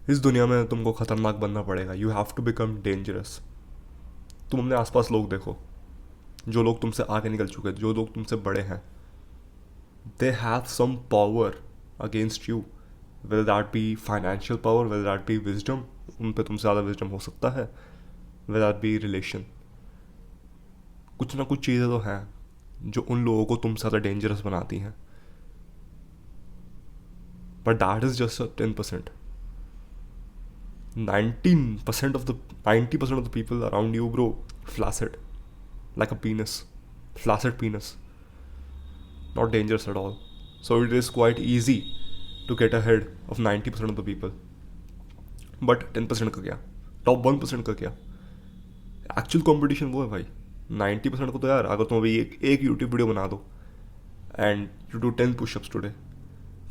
इस दुनिया में तुमको खतरनाक बनना पड़ेगा. You have to become dangerous. तुम अपने आसपास लोग देखो, जो लोग तुमसे आगे निकल चुके हैं, जो लोग तुमसे बड़े हैं, they have some power against you. Whether that be financial power, whether that be wisdom, उन पे तुमसे ज़्यादा विजडम हो सकता है, वेदर दैट बी रिलेशन. कुछ ना कुछ चीज़ें तो हैं जो उन लोगों को तुमसे ज़्यादा डेंजरस बनाती हैं. But that is just 10%. 19% of the 90% of the people around you, bro, flaccid, like a penis, flaccid penis, not dangerous at all. So it is quite easy to get ahead of 90% of the people. But 10% का क्या, top 1% का क्या. Actual competition वो है भाई. 90% को तो यार, अगर तुम अभी एक यूट्यूब वीडियो बना दो and you do 10 pushups today,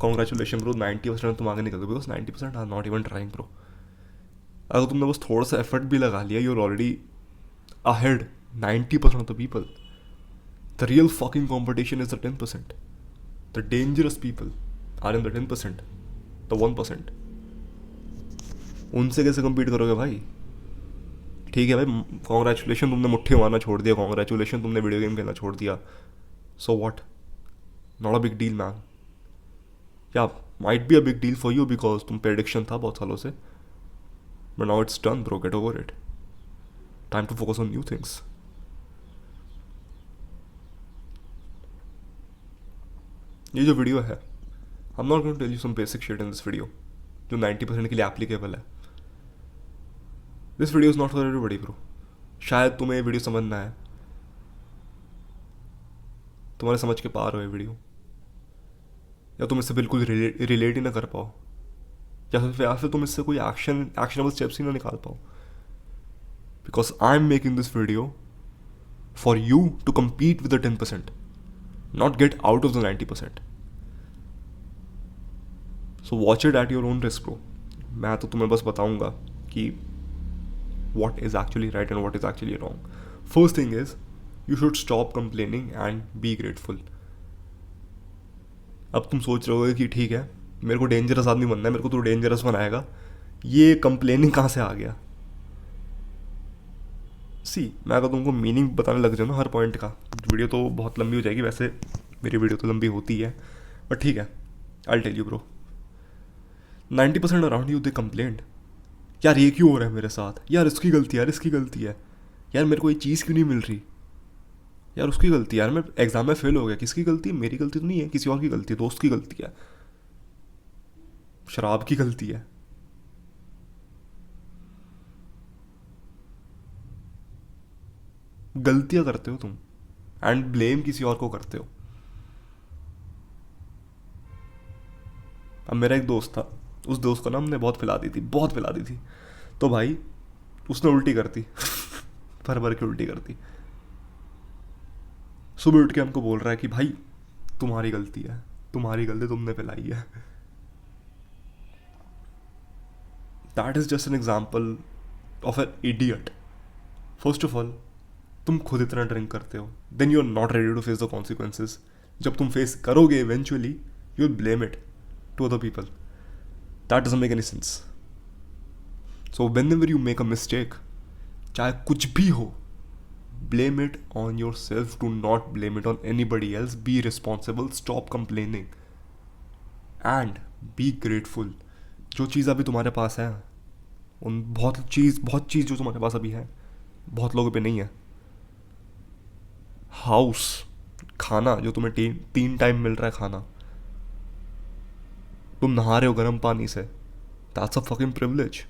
congratulation bro, 90% तुम आगे निकल दो, because 90% are not even trying bro. अगर तुमने बस थोड़ा सा एफर्ट भी लगा लिया, you are already ahead 90% of the people. The real fucking competition is the 10%. The dangerous people are in the 10%. The 1%. उनसे कैसे compete करोगे भाई. ठीक है भाई, कॉन्ग्रेचुलेशन तुमने मुट्ठी मारना छोड़ दिया, कॉन्ग्रेचुलेशन तुमने वीडियो गेम खेलना छोड़ दिया. So what, not a big deal man. या might be a big deal for you because तुम पे एडिक्शन था बहुत सालों से, but now it's done bro, get over it. Time to focus on new things. ये जो वीडियो है, I am not going to tell you some basic shit in this video जो 90% के लिए एप्लीकेबल है. This video is not for everybody bro. शायद तुम्हें ये वीडियो समझना है, तुम्हारे समझ के पार हो ये वीडियो, या तुम इससे बिल्कुल रिलेट ही ना कर पाओ, या फिर तुम इससे कोई एक्शनेबल स्टेप्स ही ना निकाल पाओ. Because I am making this video for you to compete with the 10%, not get out of the 90%. So watch it at your own risk bro. मैं तो तुम्हें बस बताऊंगा कि what is actually right and what is actually wrong. First thing is, you should stop complaining and be grateful. अब तुम सोच रहे हो कि ठीक है, मेरे को डेंजरस आदमी बनना है, मेरे को तो डेंजरस बनाएगा, ये कंप्लेनिंग कहाँ से आ गया. सी, मैं अगर तुमको मीनिंग बताने लग जाऊँ ना हर पॉइंट का, वीडियो तो बहुत लंबी हो जाएगी. वैसे मेरी वीडियो तो लंबी होती है, बट ठीक है, I tell you bro. 90% around you they complaint, यार ये क्यों हो रहा है मेरे साथ, यार इसकी गलती है, यार इसकी गलती है, यार मेरे को ये चीज़ क्यों नहीं मिल रही, यार उसकी गलती है, यार मैं एग्जाम में फेल हो गया, किसकी गलती है, मेरी गलती तो नहीं है, किसी और की गलती है, दोस्त की गलती है, शराब की गलती है. गलतियां करते हो तुम एंड ब्लेम किसी और को करते हो. अब मेरा एक दोस्त था, उस दोस्त को ना हमने बहुत पिला दी थी, बहुत पिला दी थी. तो भाई उसने उल्टी करती भर भर के उल्टी करती. सुबह उठ के हमको बोल रहा है कि भाई तुम्हारी गलती है, तुम्हारी गलती, तुमने पिलाई है. That is just an example of an idiot. First of all, तुम खुद इतना ड्रिंक करते हो, then you are not ready to face the consequences. जब तुम फेस करोगे eventually, you will blame it to other people. That doesn't make any sense. So whenever you make a mistake, चाहे कुछ भी हो, blame it on yourself. Do not blame it on anybody else. Be responsible. Stop complaining and be grateful. जो चीज़ अभी तुम्हारे पास है, उन बहुत चीज़ जो तुम्हारे पास अभी है, बहुत लोगों पे नहीं है. हाउस, खाना जो तुम्हें तीन टाइम मिल रहा है खाना, तुम नहा रहे हो गर्म पानी से, दैट्स अ फकिंग प्रिविलेज.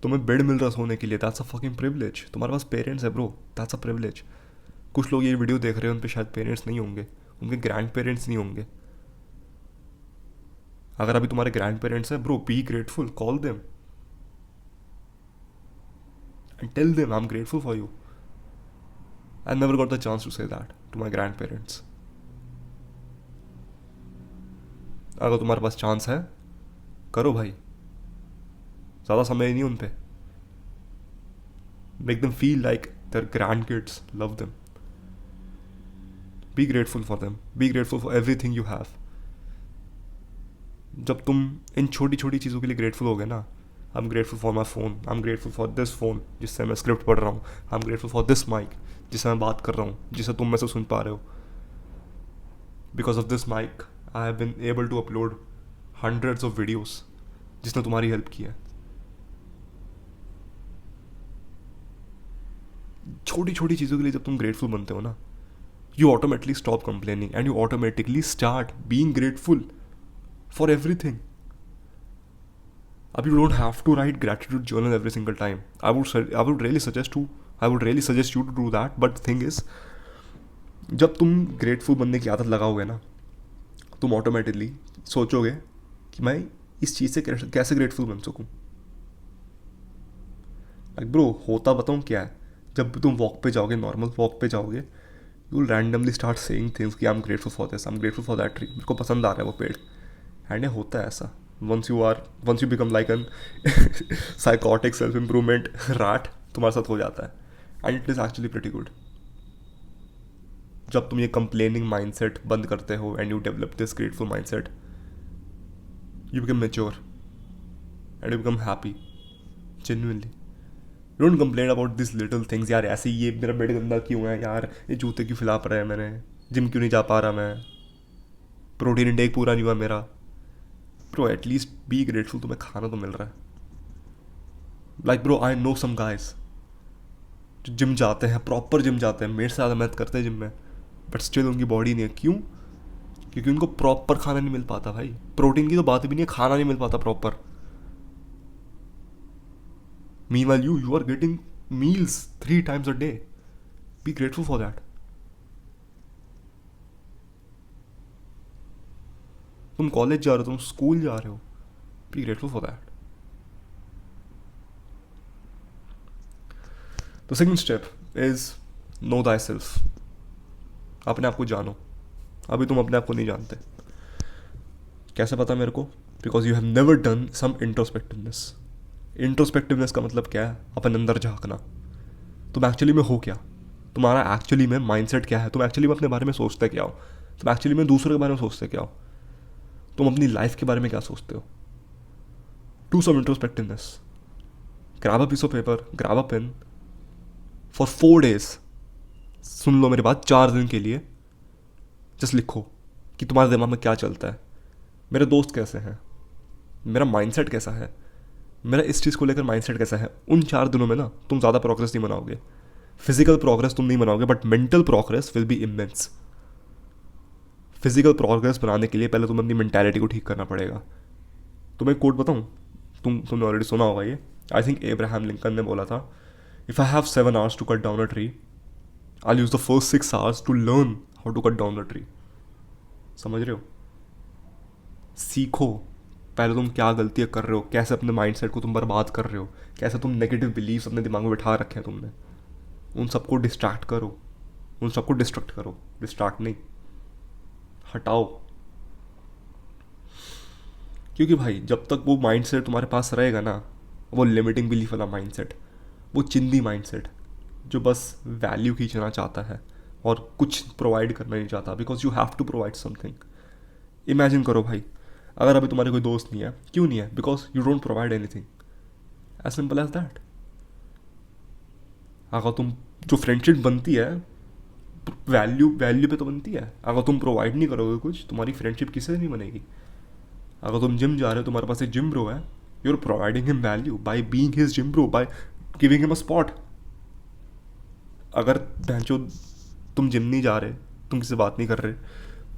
तुम्हें बेड मिल रहा सोने के लिए, दैट्स अ फकिंग प्रिविलेज. तुम्हारे पास पेरेंट्स है ब्रो, दैट्स अ प्रिविलेज. कुछ लोग ये वीडियो देख रहे हैं, उन पे शायद पेरेंट्स नहीं होंगे, उनके ग्रैंड पेरेंट्स नहीं होंगे. अगर अभी तुम्हारे ग्रैंड पेरेंट्स हैं bro, be grateful, call them and tell them I am grateful for you. I never got the chance to say that to my grandparents. अगर तुम्हारे पास चांस है, करो भाई, ज़्यादा समय नहीं उन पे. Make them feel like their grandkids love them. Be grateful for them. Be grateful for everything you have. जब तुम इन छोटी छोटी चीज़ों के लिए ग्रेटफुल हो गए ना, I am grateful for my phone, I am grateful for this phone जिससे मैं स्क्रिप्ट पढ़ रहा हूँ, I am grateful for this mic जिससे मैं बात कर रहा हूँ, जिसे तुम में से सुन पा रहे हो. Because of this mic I have been able to upload hundreds of videos जिसने तुम्हारी हेल्प की है. छोटी छोटी चीज़ों के लिए जब तुम ग्रेटफुल बनते हो ना, you automatically stop complaining and you automatically start being grateful for everything. Ab you don't have to write gratitude journal every single time. I would really suggest you to do that. But the thing is, जब तुम grateful बनने की आदत लगाओगे ना, तुम automatically सोचोगे कि मैं इस चीज़ से कैसे ग्रेटफुल बन सकूँ. लाइक ब्रो, होता बताऊँ क्या है, जब तुम वॉक पे जाओगे, नॉर्मल वॉक पे जाओगे, you will randomly start saying things कि I am grateful for this, I am grateful for that tree, मेरे को पसंद आ रहा है वो पेड़. एंड ये होता है ऐसा. Once you become like an psychotic self improvement rat, तुम्हारे साथ हो जाता है. And it is actually pretty good. जब तुम ये कंप्लेनिंग माइंडसेट बंद करते हो and you develop this grateful mindset, you become mature and you become happy genuinely. Don't complain about this little things. यार ऐसे ये मेरा बेड गंदा क्यों है यार, ये जूते क्यों फैला पड़ा है, मैंने जिम क्यों नहीं जा पा रहा, मैं प्रोटीन इंटेक पूरा नहीं हुआ मेरा. ब्रो एटलीस्ट बी ग्रेटफुल, तुम्हें खाना तो मिल रहा है. Like bro, I know some guys जो जिम जाते हैं, प्रॉपर जिम जाते हैं, मेरे से ज़्यादा मेहनत करते हैं जिम में, बट स्टिल उनकी बॉडी नहीं है. क्यों? क्योंकि उनको प्रॉपर खाना नहीं मिल पाता भाई. प्रोटीन की तो बात भी नहीं है, खाना नहीं मिल पाता proper. Meanwhile, you are getting meals 3 times a day. Be grateful for that. तुम कॉलेज जा रहे हो, तुम स्कूल जा रहे हो, be grateful for that. The second step is no thy self. अपने आप को जानो. अभी तुम अपने आप को नहीं जानते. कैसे पता मेरे को? Because you have never done some introspectiveness. Introspectiveness का मतलब क्या है? अपन अंदर झांकना. तुम एक्चुअली में हो क्या? तुम्हारा एक्चुअली में माइंडसेट क्या है? तुम एक्चुअली में अपने बारे में सोचते क्या हो? तुम एक्चुअली में दूसरों के बारे में सोचते क्या हो? तुम अपनी लाइफ के बारे में क्या सोचते हो? Do some introspectiveness. Grab a piece of paper, grab a pen, for 4 days. सुन लो मेरी बात, 4 दिन के लिए जस्ट लिखो कि तुम्हारे दिमाग में क्या चलता है, मेरे दोस्त कैसे हैं, मेरा माइंडसेट कैसा है, मेरा इस चीज़ को लेकर माइंडसेट कैसा है. उन 4 दिनों में ना तुम ज़्यादा प्रोग्रेस नहीं बनाओगे. फिजिकल प्रोग्रेस तुम नहीं बनाओगे, but mental progress will be immense. Physical progress बनाने के लिए पहले तुम अपनी मेंटालिटी को ठीक करना पड़ेगा. तुम्हें कोट बताऊँ, तुमने ऑलरेडी सुना होगा ये. आई थिंक एब्राहम लिंकन ने बोला था, if I have 7 hours to cut down a tree, I use the first 6 hours to learn how to cut down the tree. समझ रहे हो? सीखो पहले तुम क्या गलतियाँ कर रहे हो, कैसे अपने माइंडसेट को तुम बर्बाद कर रहे हो, कैसे तुम नेगेटिव बिलीव्स अपने दिमाग में बिठा रखे हैं तुमने. उन सबको डिस्ट्रैक्ट करो, उन सबको डिस्ट्रैक्ट करो. डिस्ट्रैक्ट नहीं, हटाओ. क्योंकि भाई जब तक वो माइंडसेट तुम्हारे पास रहेगा ना, वो लिमिटिंग बिलीफ वाला माइंडसेट, वो चिंदी माइंडसेट जो बस वैल्यू खींचना चाहता है और कुछ प्रोवाइड करना नहीं चाहता, because you have to provide something. Imagine करो भाई, अगर अभी तुम्हारे कोई दोस्त नहीं है, क्यों नहीं है? Because you don't provide anything. As simple as that. अगर तुम, जो फ्रेंडशिप बनती है वैल्यू पे तो बनती है. अगर तुम प्रोवाइड नहीं करोगे कुछ, तुम्हारी फ्रेंडशिप किसी से नहीं बनेगी. अगर तुम जिम जा रहे हो, तुम्हारे पास एक जिम ब्रो है, you are providing him value by being his gym bro, by giving him a spot. अगर भैंचो तुम जिम नहीं जा रहे, तुम किसी से बात नहीं कर रहे,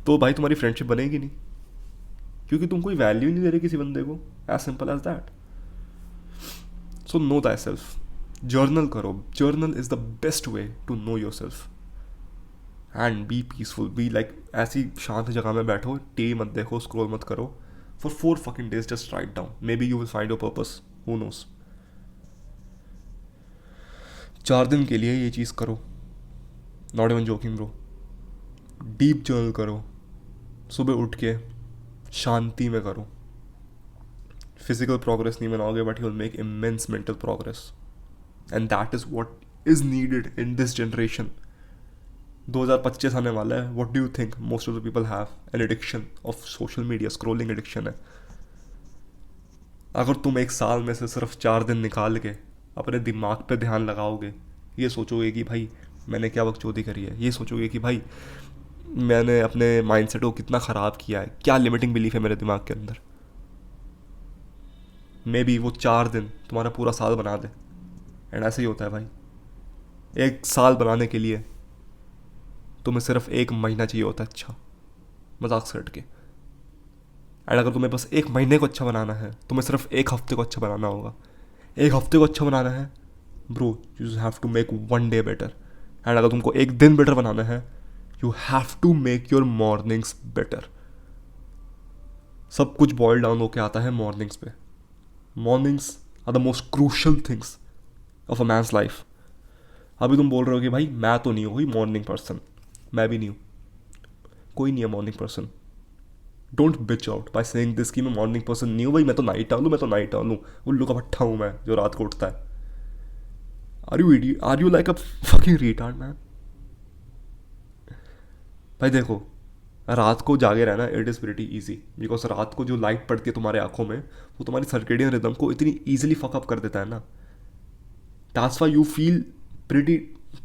तो भाई तुम्हारी फ्रेंडशिप बनेगी नहीं, क्योंकि तुम कोई वैल्यू नहीं दे रहे किसी बंदे को. As simple as that. So know that self. Journal करो. Journal is the best way to know yourself and be peaceful. Be like ऐसी शांत जगह में बैठो, टी मत देखो, स्क्रॉल मत करो. For 4 fucking days just write down. Maybe you will find your purpose. Who knows? 4 दिन के लिए ये चीज़ करो. Not even joking bro. Deep journal करो. सुबह उठ के शांति में करो. फिजिकल प्रोग्रेस नहीं बनाओगे, but you will make immense mental progress. And that is what is needed in this generation. 2025 आने वाला है. What do you think? Most of the people have an addiction of social media. Scrolling addiction है. अगर तुम एक साल में से सिर्फ 4 दिन निकाल के अपने दिमाग पे ध्यान लगाओगे, ये सोचोगे कि भाई मैंने क्या बकचोदी करी है, ये सोचोगे कि भाई मैंने अपने माइंडसेट को कितना ख़राब किया है, क्या लिमिटिंग बिलीफ है मेरे दिमाग के अंदर, मे बी वो 4 दिन तुम्हारा पूरा साल बना दे। एंड ऐसे ही होता है भाई, एक साल बनाने के लिए तुम्हें सिर्फ 1 महीना चाहिए होता है अच्छा, मजाक से हट के। एंड अगर तुम्हें बस 1 महीने को अच्छा बनाना है, तुम्हें सिर्फ 1 हफ्ते को अच्छा बनाना होगा। 1 हफ्ते को अच्छा बनाना है bro, you have to make 1 day better. And अगर तुमको 1 दिन बेटर बनाना है, you have to make your mornings better. सब कुछ बॉयल डाउन होके आता है मॉर्निंग्स पे। Mornings are the most crucial things of a man's life. अभी तुम बोल रहे हो कि भाई मैं तो नहीं हूँ कोई मॉर्निंग पर्सन, मैं भी नहीं हूँ, कोई नहीं है morning person. Don't bitch out by saying this कि मैं मॉर्निंग पर्सन नहीं हूँ भाई, मैं तो नाइट आउल हूँ, मैं तो नाइट आउल हूँ, उल्लू का भट्ठा हूँ मैं जो रात को उठता है। Are you like a fucking retard man? भाई देखो, रात को जागे रहना it is pretty easy, because रात को जो लाइट पड़ती है तुम्हारे आंखों में, वो तुम्हारी सर्केडियन रिदम को इतनी ईजिली फकअप कर देता है ना, that's why you feel pretty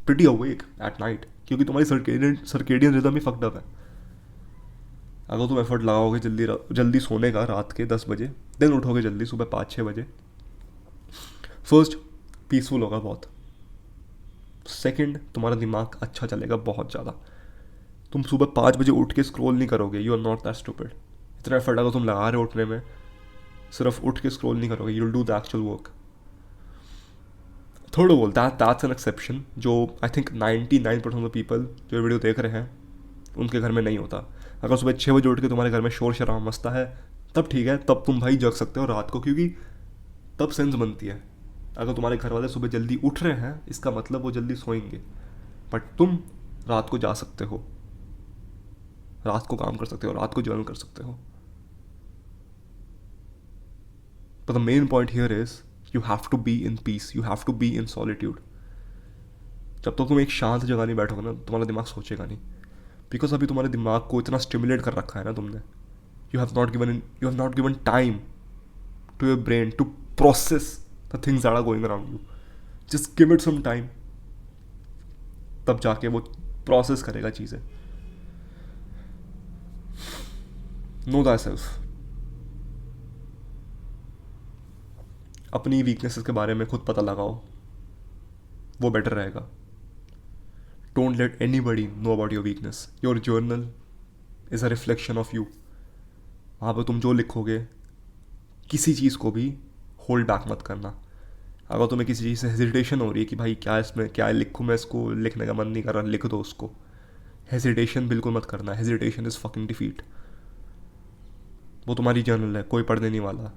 pretty awake at night, क्योंकि तुम्हारी सर्केडियन रिदम ही फकड अप है। अगर तुम एफर्ट लगाओगे जल्दी जल्दी सोने का रात के 10 बजे, देन उठोगे जल्दी सुबह 5-6 बजे, फर्स्ट पीसफुल होगा बहुत, सेकंड तुम्हारा दिमाग अच्छा चलेगा बहुत ज़्यादा। तुम सुबह 5 बजे उठ के स्क्रॉल नहीं करोगे, you are not that stupid. इतना एफर्ट अगर तुम लगा रहे हो उठने में, सिर्फ उठ के स्क्रॉल नहीं करोगे, you will do the actual work. Third of all that's an exception, जो आई थिंक 99% ऑफ पीपल जो वीडियो देख रहे हैं उनके घर में नहीं होता। अगर सुबह 6 बजे उठ के तुम्हारे घर में शोर शराब मचता है, तब ठीक है, तब तुम भाई जग सकते हो रात को, क्योंकि तब सेंस बनती है। अगर तुम्हारे घर वाले सुबह जल्दी उठ रहे हैं, इसका मतलब वो जल्दी सोएंगे, बट तुम रात को जा सकते हो, रात को काम कर सकते हो, रात को जर्नल कर सकते हो। But the main point here is you have to be in peace, you have to be in solitude. जब तक तुम एक शांत जगह नहीं बैठोगे ना, तुम्हारा दिमाग सोचेगा नहीं, बिकॉज अभी तुम्हारे दिमाग को इतना स्टिमुलेट कर रखा है ना तुमने, you have not given time to your brain to process the things that are going around you. Just give it some time, तब जाके वो प्रोसेस करेगा चीज़ें। नो दैट सेल्फ, अपनी वीकनेसेस के बारे में खुद पता लगाओ, वो बेटर रहेगा। Don't let anybody know about your weakness. Your journal is a reflection of you. वहाँ पर तुम जो लिखोगे, किसी चीज़ को भी होल्ड बैक मत करना। अगर तुम्हें किसी चीज़ से हेजिटेशन हो रही है कि भाई क्या इसमें क्या लिखूँ, मैं इसको लिखने का मन नहीं कर रहा, लिख दो उसको। हेजिटेशन बिल्कुल मत करना, हेजिटेशन इज़ फकिंग डिफीट। वो तुम्हारी जर्नल है, कोई पढ़ने नहीं वाला।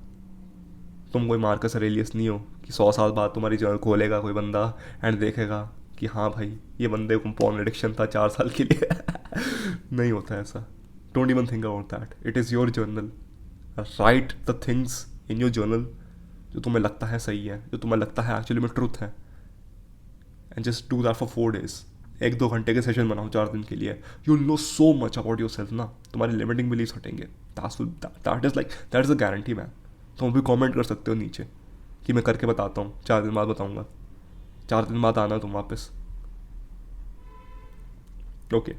तुम कोई मार्कस अरेलियस नहीं हो कि 100 साल बाद तुम्हारी जर्नल खोलेगा कोई बंदा एंड देखेगा कि हाँ भाई ये बंदे को पॉर्न एडिक्शन था 4 साल के लिए। नहीं होता ऐसा। Don't even think about that, it is your journal. Right the things in your journal जो तुम्हें लगता है सही है, जो तुम्हें लगता है एक्चुअली में ट्रूथ है, and just do that for 4 days। 1-2 घंटे के सेशन बनाओ 4 दिन के लिए, you know so much about your self ना, तुम्हारी लिमिटिंग बिलीव्स हटेंगे। That is a guarantee man. तुम भी कमेंट कर सकते हो नीचे कि मैं करके बताता हूँ, 4 दिन बाद बताऊँगा, 4 दिन बाद आना तुम वापस। Okay,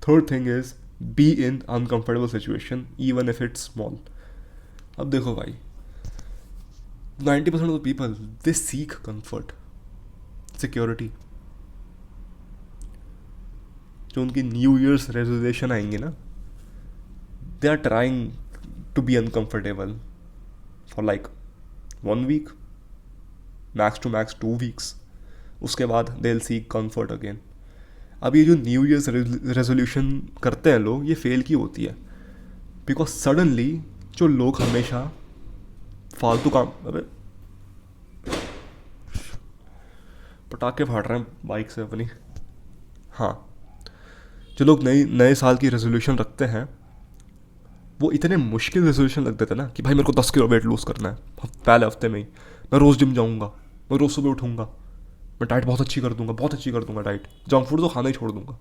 third thing is be in uncomfortable situation even if it's small. अब देखो भाई, 90% of the people they seek comfort, security. जो उनकी न्यू ईयर्स रेजोल्यूशन आएंगे ना, they are trying to be uncomfortable for like 1 week, max to max 2 weeks। उसके बाद they will seek comfort again. अब ये जो न्यू ईयर्स रेजोल्यूशन करते हैं लोग, ये फेल की होती है, बिकॉज सडनली जो लोग हमेशा फालतू काम, अबे पटाखे फाड़ रहे हैं बाइक से अपनी। हाँ, जो लोग नए साल की रेजोल्यूशन रखते हैं, वो इतने मुश्किल रेजोल्यूशन रख देते हैं ना कि भाई मेरे को 10 किलो वेट लूज़ करना है पहले हफ्ते में ही, मैं रोज़ जिम जाऊँगा, मैं रोज़ सुबह उठूँगा, मैं डाइट बहुत अच्छी कर दूँगा डाइट, जंक फूड तो खाना ही छोड़ दूँगा।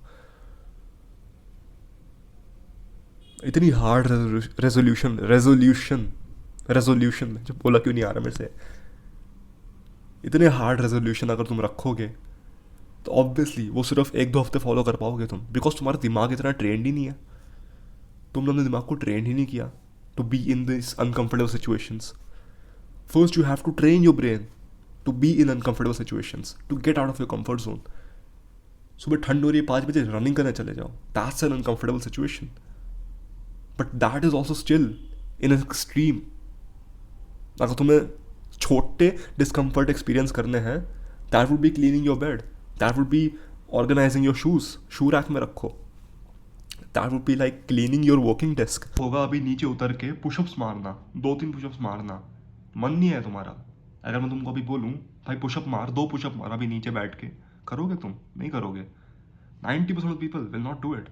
इतनी हार्ड रेजोल्यूशन रेजोल्यूशन जो बोला क्यों नहीं आ रहा मेरे से, इतने हार्ड रेजोल्यूशन अगर तुम रखोगे तो ऑब्वियसली वो सिर्फ एक दो हफ्ते फॉलो कर पाओगे तुम, बिकॉज तुम्हारा दिमाग इतना ट्रेंड ही नहीं है, तुमने अपने दिमाग को ट्रेन ही नहीं किया to be in this uncomfortable situations. First you have to train your brain to be in uncomfortable situations, to get out of your comfort zone. सुबह ठंड हो रही है 5 बजे, रनिंग करने चले जाओ, that's an uncomfortable situation, but that is also still in extreme. अगर तुम्हें छोटे डिस्कम्फर्ट एक्सपीरियंस करने हैं, that would be cleaning your bed, that would be organising your shoes, shoe rack में रखो, that would be like cleaning your working desk. होगा अभी नीचे उतर के पुशअप्स मारना, 2-3 पुशअप्स मारना, मन नहीं है तुम्हारा. अगर मैं तुमको अभी बोलूँ भाई पुशअप मार, 2 पुशअप मार अभी नीचे बैठ के, करोगे तुम? नहीं करोगे. 90% of people will not do it,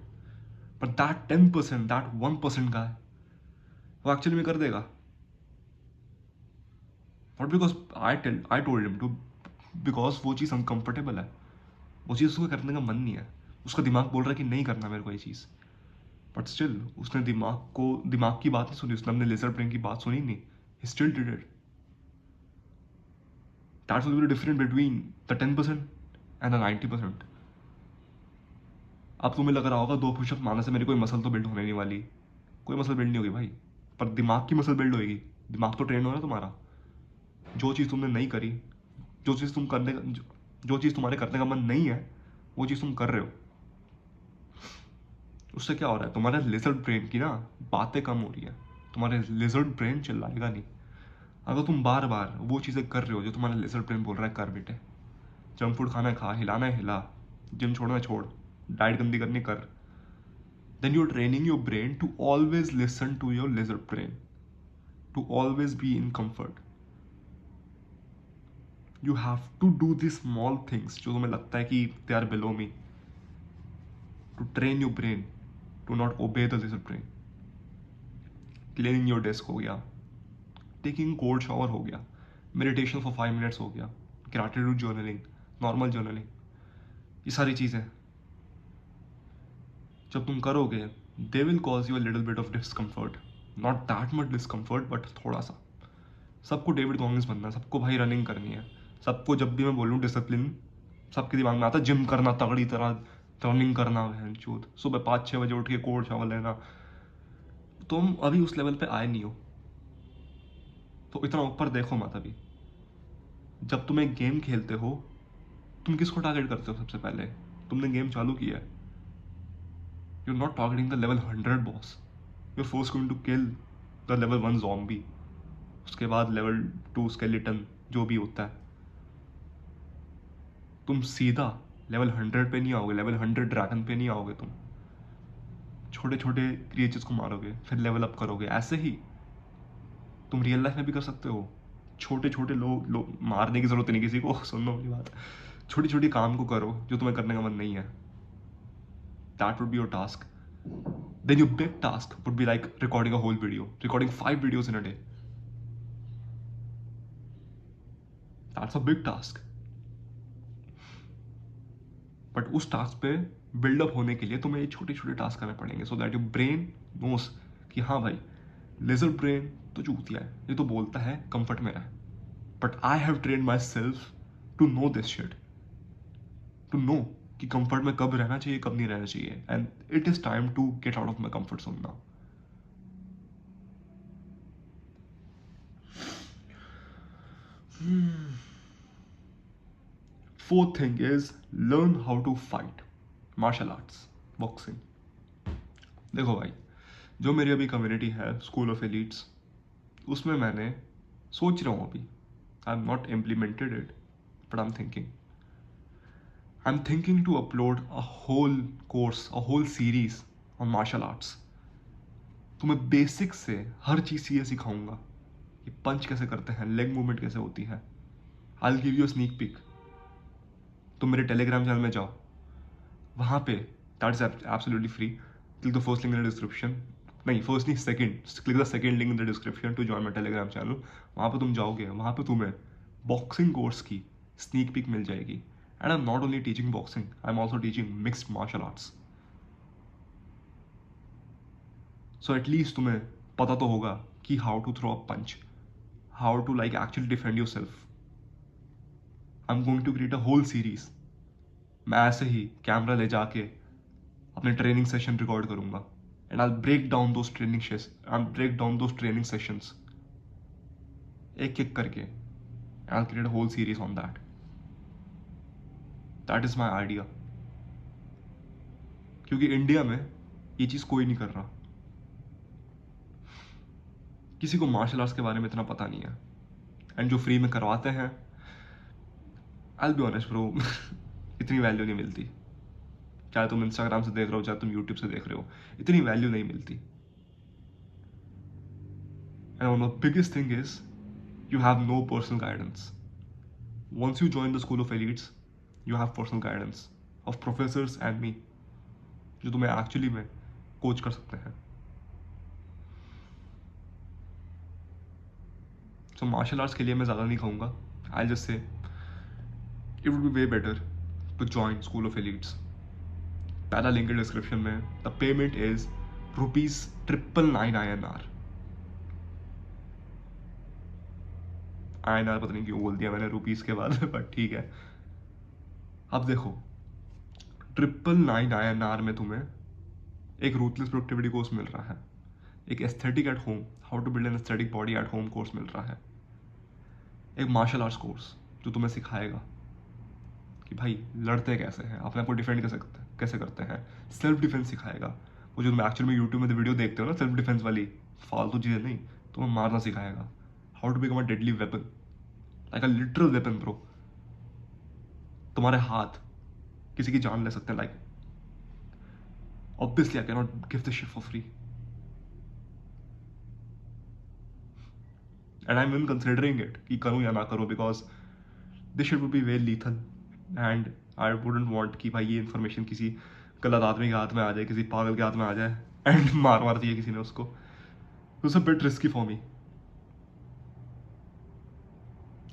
but that 10%, that 1% का है वो एक्चुअली में कर देगा. Not because I told him to, because वो चीज़ अनकंफर्टेबल है, वो चीज़ उसको करने का मन नहीं है, उसका दिमाग बोल रहा है कि नहीं करना मेरे को ये चीज़, बट स्टिल उसने दिमाग की बात नहीं सुनी, उसने अपने लेजर ब्रेन की बात सुनी नहीं, he still did it. That's will be different between the 10% and the 90%. अब तुम्हें लग रहा होगा 2 पुशअप मारने से मेरी कोई मसल तो बिल्ड होने नहीं वाली, कोई मसल बिल्ड नहीं होगी भाई, पर दिमाग की मसल बिल्ड होगी. दिमाग तो ट्रेन हो रहा है तुम्हारा. जो चीज़ तुमने नहीं करी, जो चीज़ जो चीज़ तुम्हारे करने का मन नहीं है, वो चीज़ तुम कर रहे हो, उससे क्या हो रहा है, तुम्हारे लिजर्ड ब्रेन की ना बातें कम हो रही है, तुम्हारे लिजर्ड ब्रेन चिल्लाएगा नहीं. अगर तुम बार बार वो चीज़ें कर रहे हो जो तुम्हारा लिजर्ड ब्रेन बोल रहा है कर बेटे, जंक फूड खाना है खा, हिलाना है हिला, जिम छोड़ना है छोड़, डाइट गंदी करनी कर, then you're training your brain to always listen to your lizard brain, to always be in comfort. You have to do these small things जो तुम्हें लगता है कि they are below me, to train your brain to not obey the lizard brain. Cleaning your desk हो गया, taking cold shower हो गया, meditation for 5 minutes हो गया, gratitude journaling, normal journaling, ये सारी चीज़ें जब तुम करोगे they will cause you a little bit of discomfort, not that much discomfort but थोड़ा सा. सबको डेविड गॉगिंस बनना है, सबको भाई रनिंग करनी है, सबको जब भी मैं बोलूँ डिसिप्लिन, सबके दिमाग में आता है जिम करना, तगड़ी तरह रनिंग करना, है चूत सुबह 5-6 बजे उठ के कोल्ड शावर लेना. तुम अभी उस लेवल पे आए नहीं हो तो इतना ऊपर देखो मत. अभी जब तुम एक गेम खेलते हो, तुम किसको टारगेट करते हो सबसे पहले? तुमने गेम चालू किया है, you are not targeting the level 100 boss, you are force going to kill the level 1 zombie, उसके बाद लेवल 2 स्केलेटन, जो भी होता है. तुम सीधा लेवल 100 पे नहीं आओगे, लेवल 100 ड्रैगन पे नहीं आओगे, तुम छोटे छोटे क्रिएचर्स को मारोगे फिर लेवल अप करोगे. ऐसे ही तुम रियल लाइफ में भी कर सकते हो. छोटे छोटे लोग मारने की जरूरत नहीं किसी को, सुन लो मेरी बात, छोटी छोटी काम को करो जो तुम्हें करने का मन नहीं है. That would be your task. Then your big task would be like recording a whole video, recording 5 videos in a day. That's a big task. But उस टास्क पे बिल्डअप होने के लिए तुम्हें ये छोटे छोटे टास्क करने पड़ेंगे, so that your brain knows कि हाँ भाई लेजर ब्रेन तो चूतिया है, ये तो बोलता है कंफर्ट में रहे, but I have train myself to know this shit, to know कि कंफर्ट में कब रहना चाहिए कब नहीं रहना चाहिए, and it is time to get out of my comfort zone now. Fourth thing is learn how to fight. Martial arts, boxing. देखो भाई, जो मेरी अभी कम्युनिटी है स्कूल ऑफ एलिट्स, उसमें मैंने सोच रहा हूँ अभी, I am not implemented it but I am thinking to upload a whole course, a whole series on martial arts. तुम्हें बेसिक से हर चीज़ ये सिखाऊंगा कि पंच कैसे करते हैं, लेग मूवमेंट कैसे होती है. I will give you sneak peek. तुम मेरे टेलीग्राम चैनल में जाओ, वहाँ पे that is absolutely free. Click the first link in the description, नहीं फर्स्ट नहीं second, click the second link in the description to join my Telegram channel. वहाँ पे तुम जाओगे, वहाँ पे तुम्हें बॉक्सिंग कोर्स की स्नीक पिक मिल जाएगी. And I am not only teaching boxing, I am also teaching mixed martial arts. So at least तुम्हें पता तो होगा कि how to throw a punch, how to like actually defend yourself. I am going to create a whole series. मैं ऐसे ही camera ले जाके अपने ट्रेनिंग सेशन रिकॉर्ड करूंगा, and I break down those training sessions एक एक करके, and I create a whole series on that. That is my idea. क्योंकि इंडिया में ये चीज़ कोई नहीं कर रहा, किसी को मार्शल आर्ट्स के बारे में इतना पता नहीं है, एंड जो फ्री में करवाते हैं, आई बी ऑनेस्ट ब्रो, इतनी वैल्यू नहीं मिलती। चाहे तुम इंस्टाग्राम से देख रहे हो, चाहे तुम यूट्यूब से देख रहे हो, इतनी वैल्यू नहीं मिलती। And one of the biggest thing is you have no personal guidance. Once you join the school of elites, you have personal guidance of professors and me, जो तुम्हें एक्चुअली में कोच कर सकते हैं। सो मार्शल आर्ट्स के लिए मैं ज़्यादा नहीं कहूँगा, I just say it would be way better to join school of elites. पहला लिंक है डिस्क्रिप्शन में। The payment is ₹999 INR। INR पता नहीं क्यों बोल दिया मैंने रुपीज़ के बाद, बट ठीक है। अब देखो, ₹999 INR में तुम्हें एक रूथलेस प्रोडक्टिविटी कोर्स मिल रहा है, एक aesthetic at home, how to build an aesthetic body at home course मिल रहा है, एक मार्शल आर्ट्स कोर्स जो तुम्हें सिखाएगा कि भाई लड़ते कैसे हैं, अपने आप को डिफेंड कैसे करते हैं, सेल्फ डिफेंस सिखाएगा। वो जो तुम एक्चुअल में यूट्यूब में वीडियो देखते हो ना, सेल्फ डिफेंस वाली फालतू चीज़ें नहीं, तुम्हें मारना सिखाएगा। How to become a deadly weapon, like a literal weapon bro. तुम्हारे हाथ किसी की जान ले सकते हैं, like obviously I can not give this shit for free, and I am even considering it कि करूँ या ना करूँ, because this shit would be very lethal, and I wouldn't want कि भाई ये इन्फॉर्मेशन किसी गलत आदमी के हाथ में आ जाए, किसी पागल के हाथ में आ जाए, एंड मार दिया किसी ने उसको। It's a bit risky for me.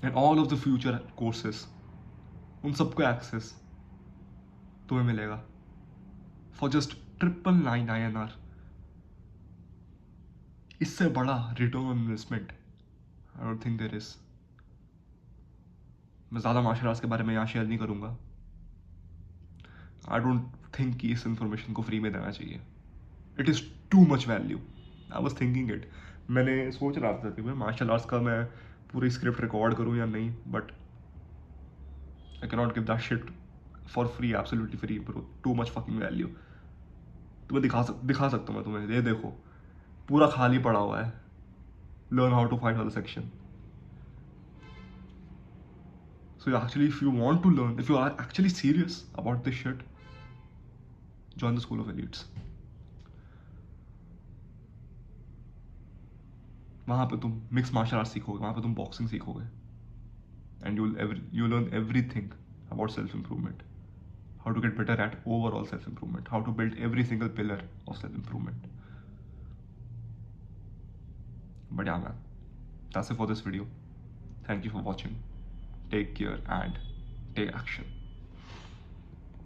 And all of the future courses, उन सबको एक्सेस तुम्हें मिलेगा फॉर जस्ट ₹999 INR। इससे बड़ा return on investment I don't think there is. मैं ज़्यादा मार्शल आर्ट्स के बारे में यहाँ शेयर नहीं करूँगा। आई डोंट थिंक कि इस इन्फॉर्मेशन को फ्री में देना चाहिए। It is too much value. I was thinking it, मैंने सोच रहा था कि मैं मार्शल आर्ट्स का मैं पूरी स्क्रिप्ट रिकॉर्ड करूँ या नहीं, but I can not give that shit for free, absolutely free bro, too much fucking value. तुम्हें दिखा सकता हूँ मैं तुम्हें, ये देखो पूरा खाली पड़ा हुआ है, लर्न हाउ टू फाइट वाला section. So actually, if you want to learn, if you are actually serious about this shit, join the School of Elites. वहाँ पे तुम मिक्स मार्शल आर्ट सीखोगे, वहाँ पे तुम बॉक्सिंग सीखोगे, and you'll learn everything about self improvement, how to get better at overall self improvement, how to build every single pillar of self improvement. But yeah, man, that's it for this video. Thank you for watching. Take care and take action.